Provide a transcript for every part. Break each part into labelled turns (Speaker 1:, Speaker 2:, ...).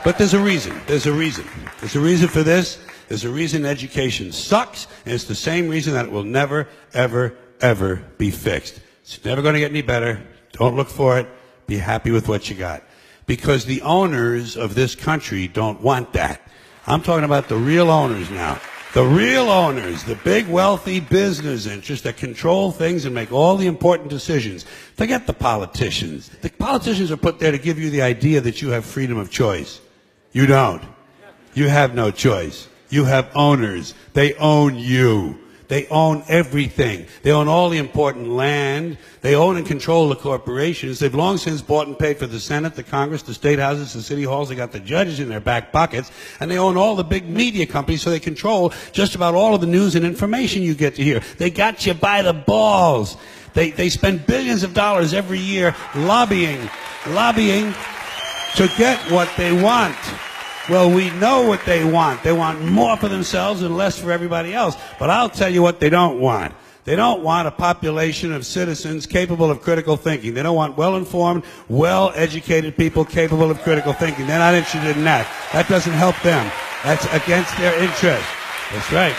Speaker 1: But there's a reason. There's a reason. There's a reason for this. There's a reason education sucks, and it's the same reason that it will never, ever, ever be fixed. It's never going to get any better. Don't look for it. Be happy with what you got. Because the owners of this country don't want that. I'm talking about the real owners now. The real owners, the big wealthy business interests that control things and make all the important decisions. Forget the politicians. The politicians are put there to give you the idea that you have freedom of choice. You don't. You have no choice. You have owners. They own you. They own everything. They own all the important land. They own and control the corporations. They've long since bought and paid for the Senate, the Congress, the state houses, the city halls. They got the judges in their back pockets. And they own all the big media companies, so they control just about all of the news and information you get to hear. They got you by the balls. They spend billions of dollars every year lobbying to get what they want. Well, we know what they want. They want more for themselves and less for everybody else. But I'll tell you what they don't want. They don't want a population of citizens capable of critical thinking. They don't want well-informed, well-educated people capable of critical thinking. They're not interested in that. That doesn't help them. That's against their interest. That's right.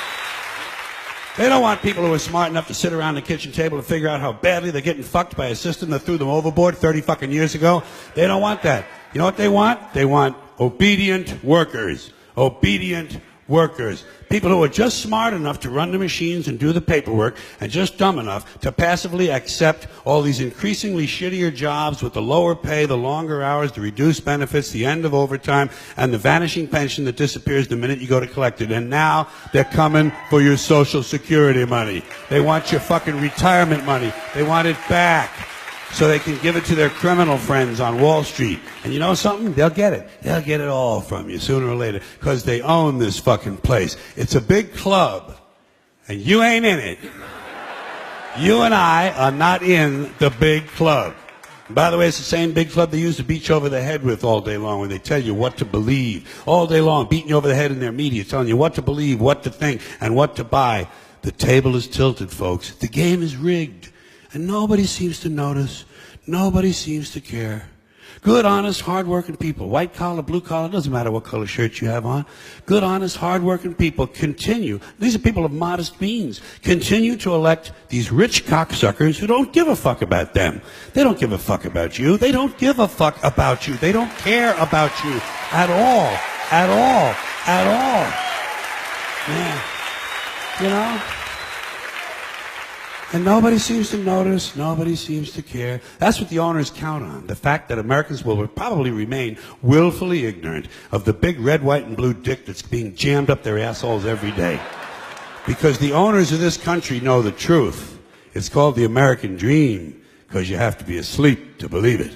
Speaker 1: They don't want people who are smart enough to sit around the kitchen table and figure out how badly they're getting fucked by a system that threw them overboard 30 fucking years ago. They don't want that. You know what they want? They want obedient workers. Obedient workers. People who are just smart enough to run the machines and do the paperwork, and just dumb enough to passively accept all these increasingly shittier jobs with the lower pay, the longer hours, the reduced benefits, the end of overtime, and the vanishing pension that disappears the minute you go to collect it. And now they're coming for your Social Security money. They want your fucking retirement money. They want it back, so they can give it to their criminal friends on Wall Street. And you know something? They'll get it. They'll get it all from you sooner or later, because they own this fucking place. It's a big club, and you ain't in it. You and I are not in the big club. And by the way, it's the same big club they use to beat you over the head with all day long when they tell you what to believe. All day long, beating you over the head in their media, telling you what to believe, what to think, and what to buy. The table is tilted, folks. The game is rigged. And nobody seems to notice. Nobody seems to care. Good, honest, hard-working people, white collar, blue collar, doesn't matter what color shirt you have on. Good, honest, hard-working people continue. These are people of modest means. Continue to elect these rich cocksuckers who don't give a fuck about them. They don't give a fuck about you. They don't give a fuck about you. They don't care about you at all. At all. At all. Yeah. You know? And nobody seems to notice, nobody seems to care. That's what the owners count on, the fact that Americans will probably remain willfully ignorant of the big red, white, and blue dick that's being jammed up their assholes every day. Because the owners of this country know the truth. It's called the American dream, because you have to be asleep to believe it.